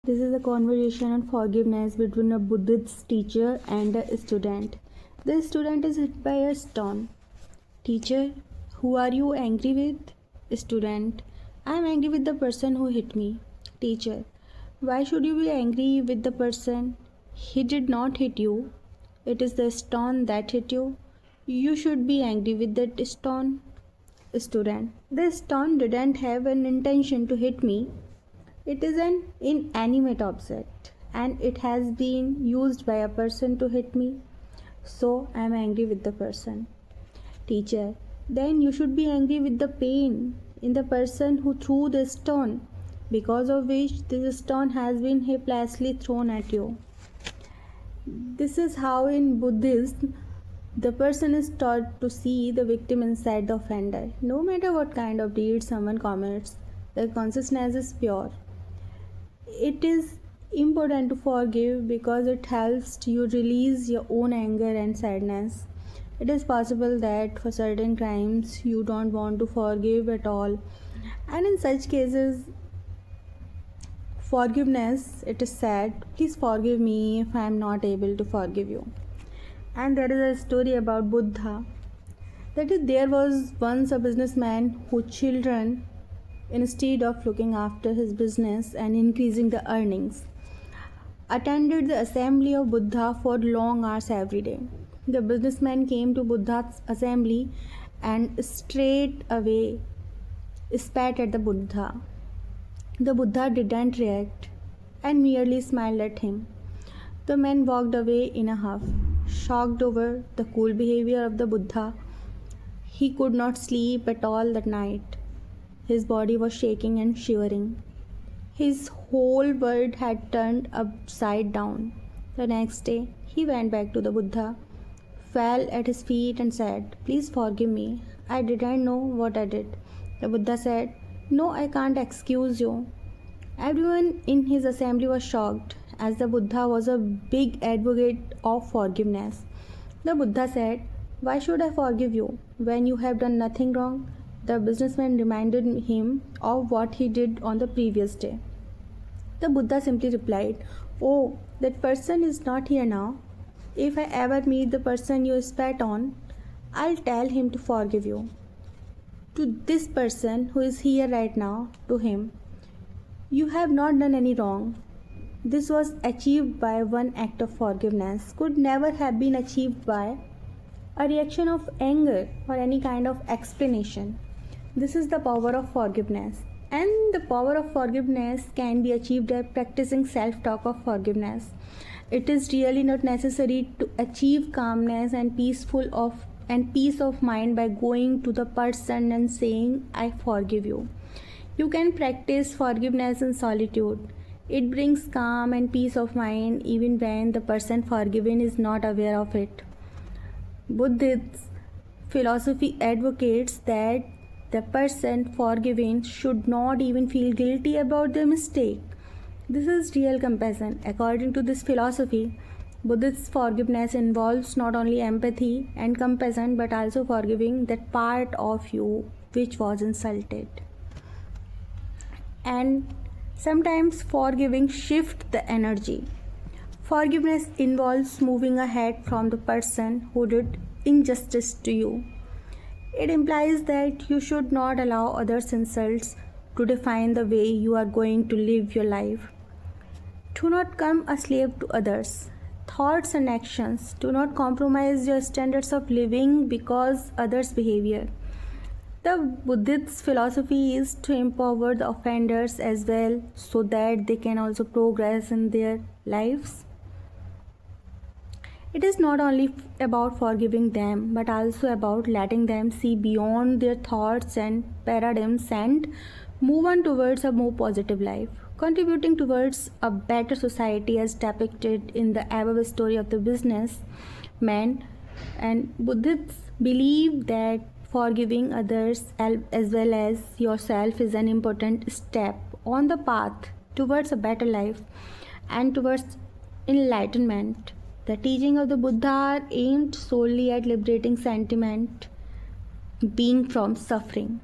This is a conversation on forgiveness between a Buddhist teacher and a student. The student is hit by a stone. Teacher, who are you angry with? Student, I am angry with the person who hit me. Teacher, why should you be angry with the person? He did not hit you. It is the stone that hit you. You should be angry with that stone. Student, the stone didn't have an intention to hit me. It is an inanimate object and it has been used by a person to hit me. So I am angry with the person. Teacher, then you should be angry with the pain in the person who threw the stone, because of which this stone has been helplessly thrown at you. This is how in Buddhism the person is taught to see the victim inside the offender. No matter what kind of deed someone commits, the consciousness is pure. It is important to forgive because it helps you release your own anger and sadness. It is possible that for certain crimes you don't want to forgive at all, and in such cases forgiveness, it is said, please forgive me if I am not able to forgive you. And there is a story about Buddha. That is, there was once a businessman whose children, instead of looking after his business and increasing the earnings, attended the assembly of Buddha for long hours every day. The businessman came to Buddha's assembly and straight away spat at the Buddha. The Buddha didn't react and merely smiled at him. The man walked away in a huff, shocked over the cool behavior of the Buddha. He could not sleep at all that night. His body was shaking and shivering. His whole world had turned upside down. The next day, he went back to the Buddha, fell at his feet and said, "Please forgive me. I didn't know what I did." The Buddha said, "No, I can't excuse you." Everyone in his assembly was shocked, as the Buddha was a big advocate of forgiveness. The Buddha said, "Why should I forgive you when you have done nothing wrong?" The businessman reminded him of what he did on the previous day. The Buddha simply replied, "Oh, that person is not here now. If I ever meet the person you spat on, I'll tell him to forgive you." To this person who is here right now, to him, "You have not done any wrong. This was achieved by one act of forgiveness, could never have been achieved by a reaction of anger or any kind of explanation." This is the power of forgiveness. And the power of forgiveness can be achieved by practicing self-talk of forgiveness. It is really not necessary to achieve calmness and peace of mind by going to the person and saying, "I forgive you." You can practice forgiveness in solitude. It brings calm and peace of mind even when the person forgiven is not aware of it. Buddhist philosophy advocates that the person forgiven should not even feel guilty about their mistake. This is real compassion. According to this philosophy, Buddhist forgiveness involves not only empathy and compassion but also forgiving that part of you which was insulted. And sometimes forgiving shifts the energy. Forgiveness involves moving ahead from the person who did injustice to you. It implies that you should not allow others' insults to define the way you are going to live your life. Do not become a slave to others' thoughts and actions. Do not compromise your standards of living because others' behavior. The Buddhist philosophy is to empower the offenders as well so that they can also progress in their lives. It is not only about forgiving them but also about letting them see beyond their thoughts and paradigms and move on towards a more positive life, contributing towards a better society as depicted in the above story of the businessman. And Buddhists believe that forgiving others as well as yourself is an important step on the path towards a better life and towards enlightenment. The teaching of the Buddha are aimed solely at liberating sentient being from suffering.